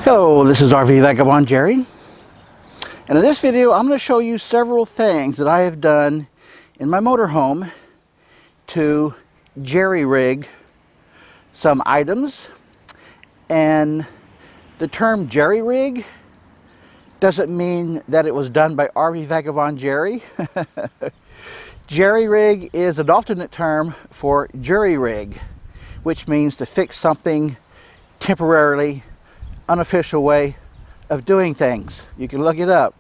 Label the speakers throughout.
Speaker 1: Hello, this is RV Vagabond Jerry, and in this video I'm going to show you several things that I have done in my motorhome to jerry-rig some items. And the term jerry-rig doesn't mean that it was done by RV Vagabond Jerry. Jerry-rig is an alternate term for jury-rig, which means to fix something temporarily, unofficial way of doing things. You can look it up.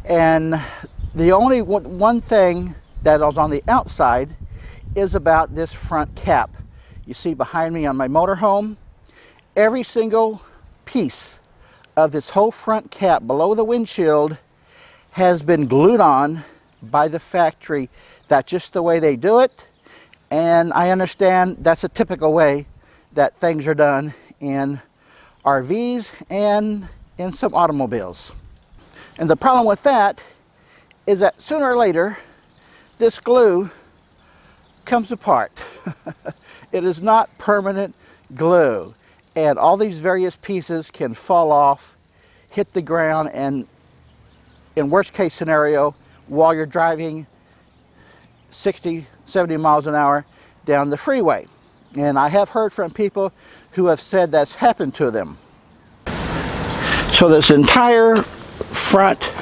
Speaker 1: And the only one thing that was on the outside is about this front cap. You see behind me on my motorhome, every single piece of this whole front cap below the windshield has been glued on by the factory. That's just the way they do it, and I understand that's a typical way that things are done in RVs and in some automobiles. And the problem with that is that sooner or later this glue comes apart. It is not permanent glue, and all these various pieces can fall off, hit the ground, and in worst case scenario, while you're driving 60, 70 miles an hour down the freeway. And I have heard from people who have said that's happened to them. So this entire front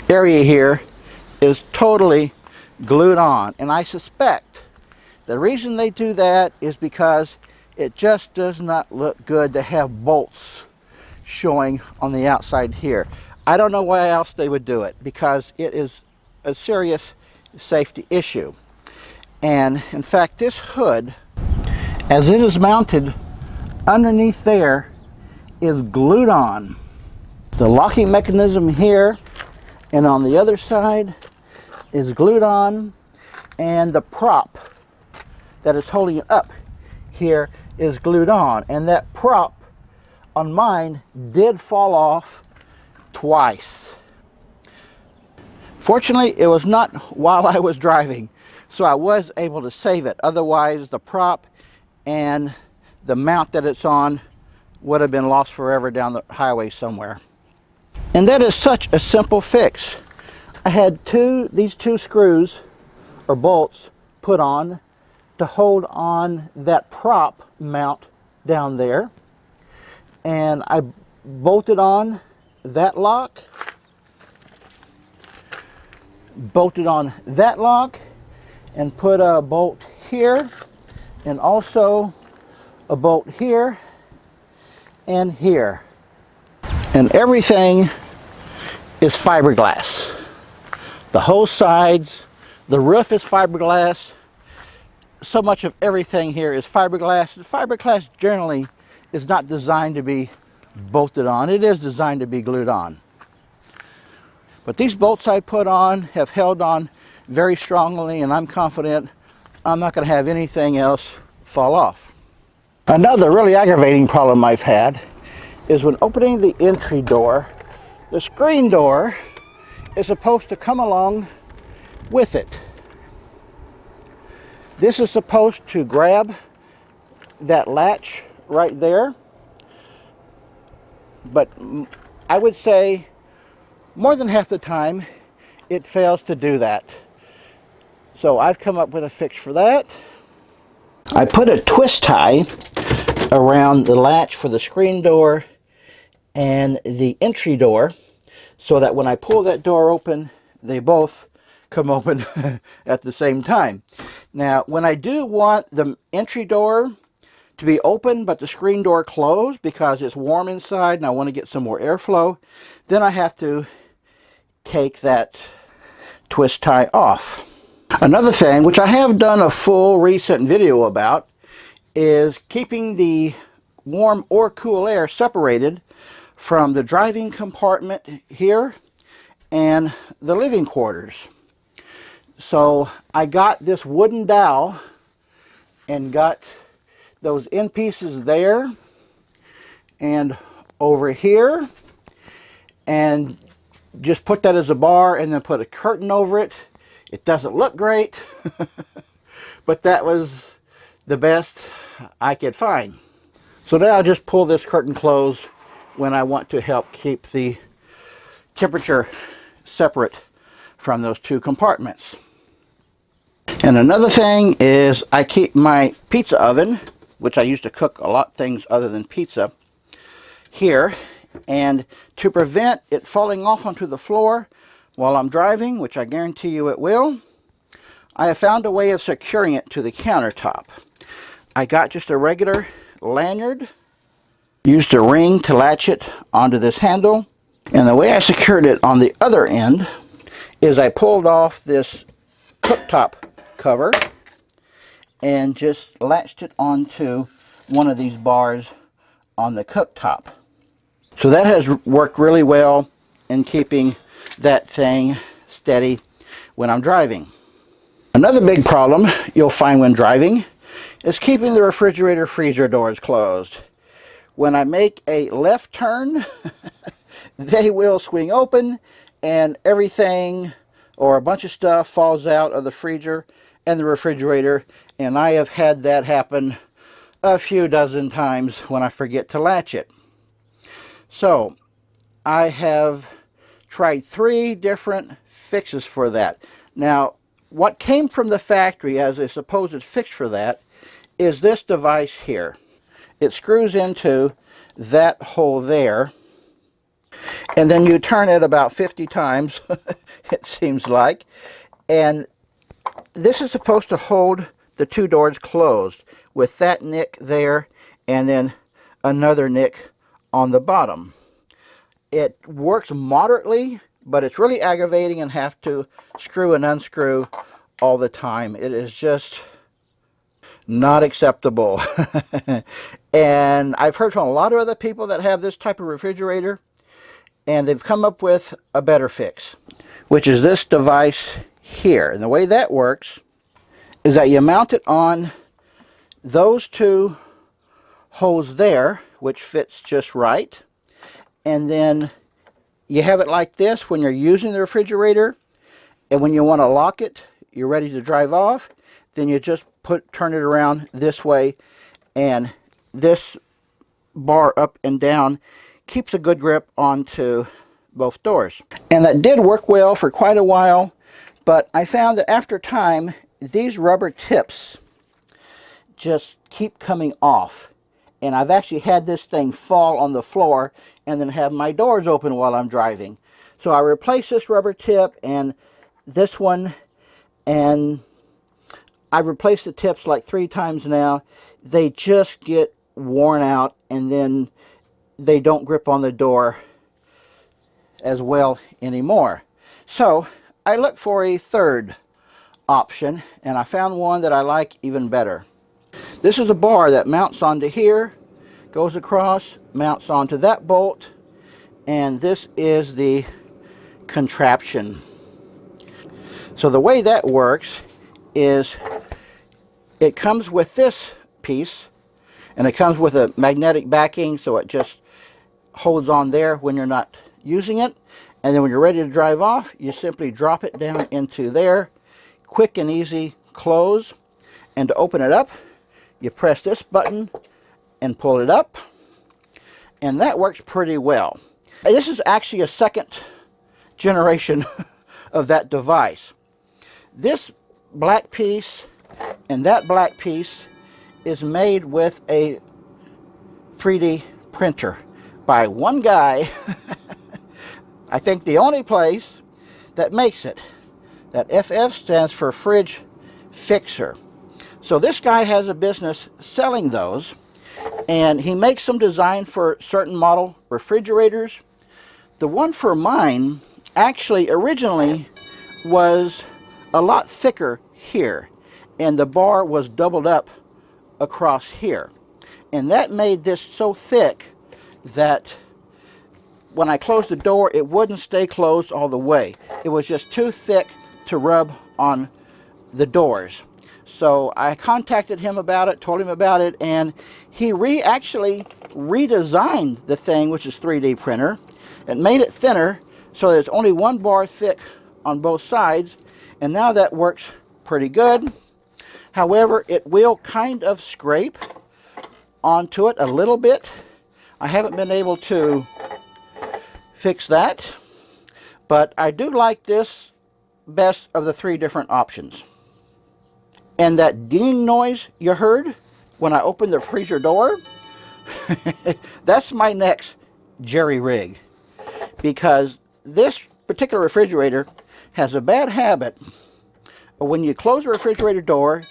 Speaker 1: area here is totally glued on, and I suspect the reason they do that is because it just does not look good to have bolts showing on the outside here. I don't know why else they would do it, because it is a serious safety issue. And in fact, this hood, as it is mounted underneath there, is glued on. The locking mechanism here and on the other side is glued on, and the prop that is holding it up here is glued on. And that prop on mine did fall off twice. Fortunately, it was not while I was driving, so I was able to save it. Otherwise, the prop and the mount that it's on would have been lost forever down the highway somewhere. And that is such a simple fix. I had these two screws or bolts put on to hold on that prop mount down there, and I bolted on that lock, bolted on that lock, and put a bolt here, and also a bolt here and here. And everything is fiberglass. The whole sides, the roof is fiberglass. So much of everything here is fiberglass. Fiberglass generally is not designed to be bolted on. It is designed to be glued on. But these bolts I put on have held on very strongly, and I'm confident I'm not going to have anything else fall off. Another really aggravating problem I've had is when opening the entry door, the screen door is supposed to come along with it. This is supposed to grab that latch right there, but I would say more than half the time it fails to do that. So I've come up with a fix for that. I put a twist tie around the latch for the screen door and the entry door, so that when I pull that door open, they both come open at the same time. Now, when I do want the entry door to be open but the screen door closed because it's warm inside and I want to get some more airflow, then I have to take that twist tie off. Another thing, which I have done a full recent video about, is keeping the warm or cool air separated from the driving compartment here and the living quarters. So I got this wooden dowel and got those end pieces there and over here, and just put that as a bar and then put a curtain over it. It doesn't look great, but that was the best I could find. So now I'll just pull this curtain closed when I want to help keep the temperature separate from those two compartments. And another thing is I keep my pizza oven, which I use to cook a lot of things other than pizza, here. And to prevent it falling off onto the floor while I'm driving, which I guarantee you it will, I have found a way of securing it to the countertop. I got just a regular lanyard, used a ring to latch it onto this handle, and the way I secured it on the other end is I pulled off this cooktop cover and just latched it onto one of these bars on the cooktop. So that has worked really well in keeping that thing steady when I'm driving. Another big problem you'll find when driving is keeping the refrigerator freezer doors closed. When I make a left turn, they will swing open and everything or a bunch of stuff falls out of the freezer and the refrigerator, and I have had that happen a few dozen times when I forget to latch it. So I have tried 3 different fixes for that. Now, what came from the factory as a supposed fix for that is this device here. It screws into that hole there, and then you turn it about 50 times, it seems like, and this is supposed to hold the 2 doors closed with that nick there and then another nick on the bottom. It works moderately, but it's really aggravating and have to screw and unscrew all the time. It is just not acceptable. And I've heard from a lot of other people that have this type of refrigerator, and they've come up with a better fix, which is this device here. And the way that works is that you mount it on those 2 holes there, which fits just right, and then you have it like this when you're using the refrigerator, and when you want to lock it, you're ready to drive off, then you just turn it around this way, and this bar up and down keeps a good grip onto both doors. And that did work well for quite a while, but I found that after time, these rubber tips just keep coming off. And I've actually had this thing fall on the floor and then have my doors open while I'm driving. So I replaced this rubber tip and this one, and I've replaced the tips like 3 times now. They just get worn out, and then they don't grip on the door as well anymore. So I looked for a third option, and I found one that I like even better. This is a bar that mounts onto here, goes across, mounts onto that bolt, and this is the contraption. So the way that works is it comes with this piece, and it comes with a magnetic backing, so it just holds on there when you're not using it. And then when you're ready to drive off, you simply drop it down into there. Quick and easy close. And to open it up, you press this button and pull it up. And that works pretty well. And this is actually a second generation of that device. This black piece and that black piece is made with a 3D printer by one guy. I think the only place that makes it. That FF stands for Fridge Fixer. So this guy has a business selling those, and he makes them designed for certain model refrigerators. The one for mine actually originally was a lot thicker here, and the bar was doubled up across here, and that made this so thick that when I closed the door, it wouldn't stay closed all the way. It was just too thick to rub on the doors. So I contacted him about it, told him about it, and he actually redesigned the thing, which is 3D printer, and made it thinner so that it's only 1 bar thick on both sides, and now that works pretty good. However, it will kind of scrape onto it a little bit I haven't been able to fix that, but I do like this best of the three different options. And that ding noise you heard when I opened the freezer door, that's my next jerry rig, because this particular refrigerator has a bad habit of when you close the refrigerator door,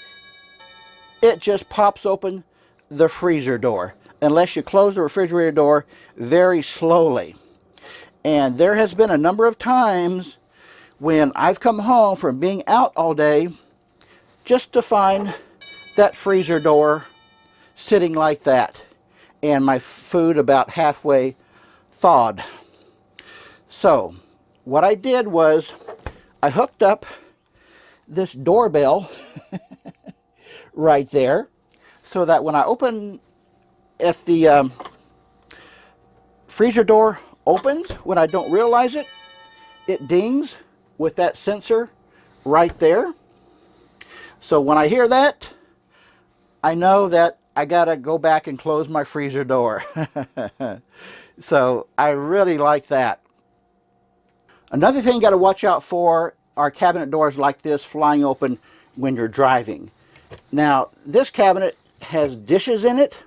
Speaker 1: it just pops open the freezer door unless you close the refrigerator door very slowly. And there has been a number of times when I've come home from being out all day just to find that freezer door sitting like that and my food about halfway thawed. So what I did was I hooked up this doorbell right there so that when I open, if the freezer door opens when I don't realize it, it dings with that sensor right there. So when I hear that, I know that I gotta go back and close my freezer door. So I really like that. Another thing you gotta watch out for are cabinet doors like this flying open when you're driving. Now, this cabinet has dishes in it,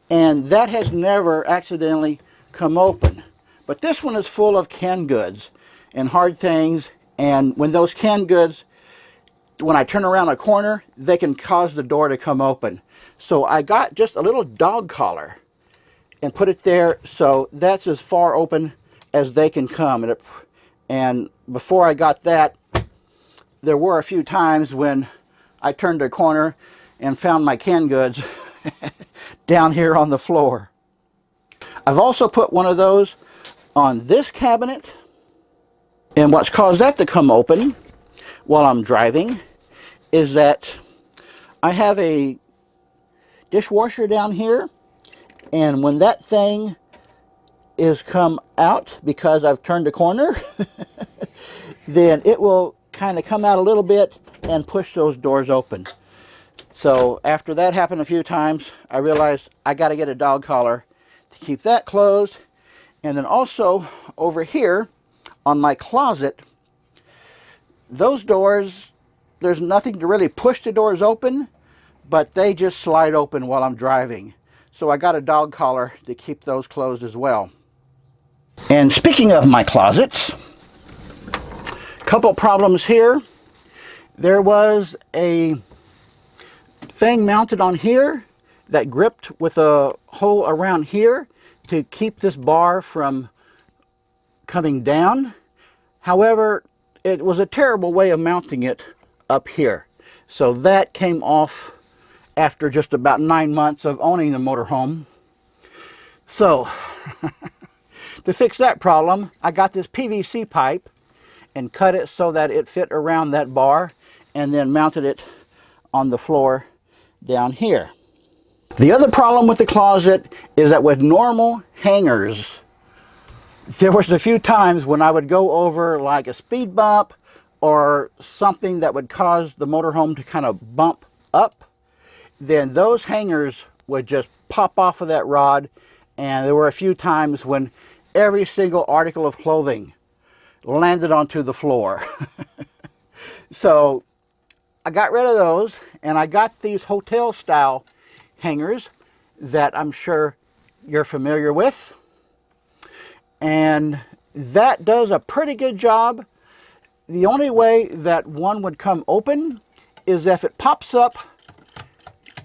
Speaker 1: and that has never accidentally come open. But this one is full of canned goods and hard things, and when those canned goods, when I turn around a corner, they can cause the door to come open. So I got just a little dog collar and put it there, so that's as far open as they can come. And before I got that, there were a few times when I turned a corner and found my canned goods down here on the floor. I've also put one of those on this cabinet, and what's caused that to come open while I'm driving is that I have a dishwasher down here, and when that thing is come out because I've turned a corner, then it will kind of come out a little bit and push those doors open. So after that happened a few times, I realized I got to get a dog collar to keep that closed. And then also over here on my closet, those doors, there's nothing to really push the doors open, but they just slide open while I'm driving. So I got a dog collar to keep those closed as well. And speaking of my closets, a couple problems here. There was a thing mounted on here that gripped with a hole around here to keep this bar from coming down. However, it was a terrible way of mounting it up here. So that came off after just about 9 months of owning the motorhome. So to fix that problem, I got this PVC pipe and cut it so that it fit around that bar, and then mounted it on the floor down here. The other problem with the closet is that with normal hangers, there was a few times when I would go over like a speed bump or something that would cause the motorhome to kind of bump up, then those hangers would just pop off of that rod, and there were a few times when every single article of clothing landed onto the floor. So I got rid of those, and I got these hotel style hangers that I'm sure you're familiar with, and that does a pretty good job. The only way that one would come open is if it pops up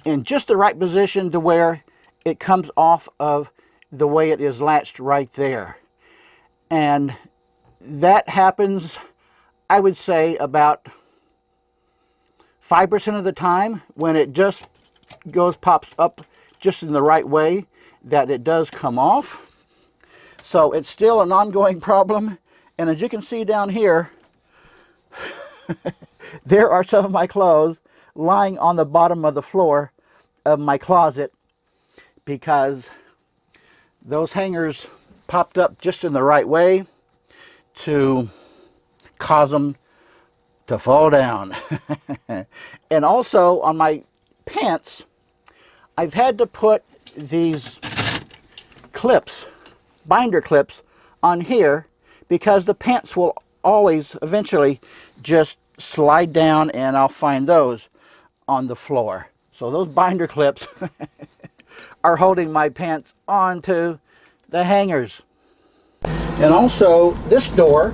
Speaker 1: in just the right position to where it comes off of the way it is latched right there. And that happens, I would say, about 5% of the time, when it just pops up just in the right way, that it does come off. So it's still an ongoing problem. And as you can see down here, there are some of my clothes lying on the bottom of the floor of my closet because those hangers popped up just in the right way to cause them to fall down. And also on my pants, I've had to put these clips, binder clips on here, because the pants will always eventually just slide down, and I'll find those on the floor. So those binder clips are holding my pants onto the hangers. And also this door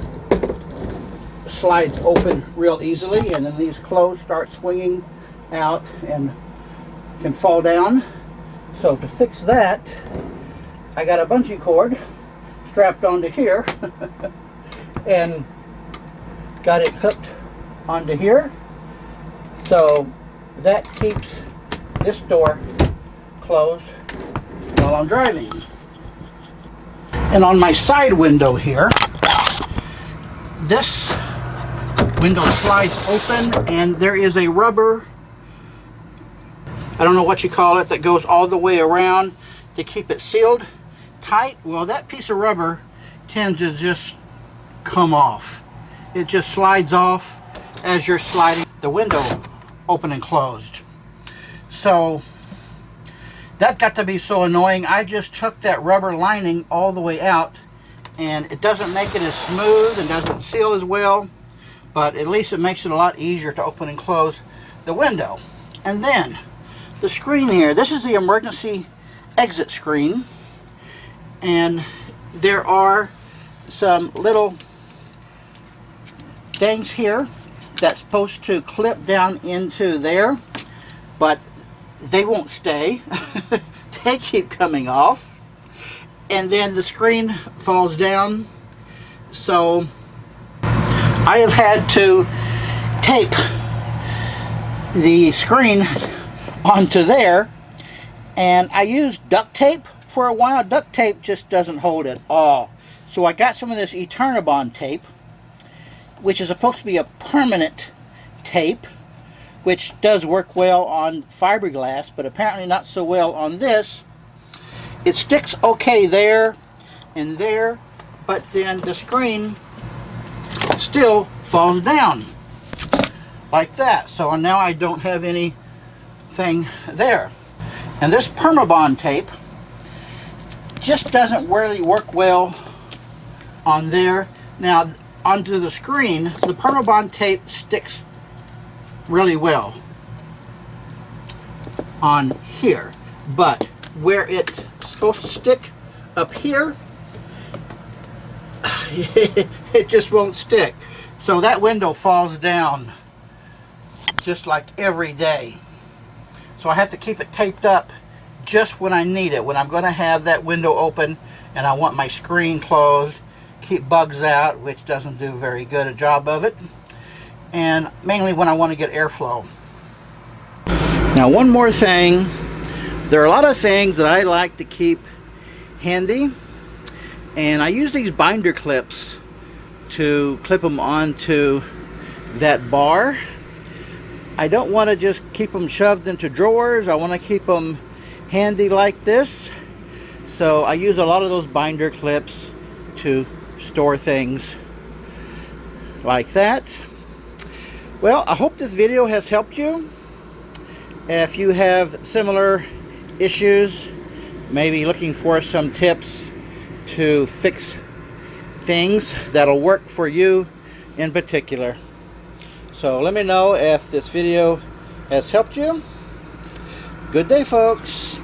Speaker 1: slides open real easily, and then these clothes start swinging out and can fall down. So to fix that, I got a bungee cord strapped onto here and got it hooked onto here. So that keeps this door closed while I'm driving. And on my side window here, this window slides open, and there is a rubber, I don't know what you call it, that goes all the way around to keep it sealed tight. Well, that piece of rubber tends to just come off. It just slides off as you're sliding the window open and closed. So that got to be so annoying. I just took that rubber lining all the way out, and it doesn't make it as smooth and doesn't seal as well, but at least it makes it a lot easier to open and close the window. And then the screen here, this is the emergency exit screen, and there are some little things here that's supposed to clip down into there, but they won't stay. They keep coming off, and then the screen falls down. So I have had to tape the screen onto there, and I used duct tape for a while. Duct tape just doesn't hold at all. So I got some of this Eternabond tape, which is supposed to be a permanent tape, which does work well on fiberglass, but apparently not so well on this. It sticks okay there and there, but then the screen still falls down like that. So now I don't have anything there. And this Permabond tape just doesn't really work well on there. Now onto the screen, the Permabond tape sticks really well on here, but where it's supposed to stick up here, it just won't stick. So that window falls down just like every day. So I have to keep it taped up just when I need it, when I'm going to have that window open and I want my screen closed, keep bugs out, which doesn't do very good a job of it, and mainly when I want to get airflow. Now one more thing, there are a lot of things that I like to keep handy, and I use these binder clips to clip them onto that bar. I don't want to just keep them shoved into drawers. I want to keep them handy like this. So I use a lot of those binder clips to store things like that. Well, I hope this video has helped you. If you have similar issues, maybe looking for some tips to fix things that'll work for you in particular. So let me know if this video has helped you. Good day, folks.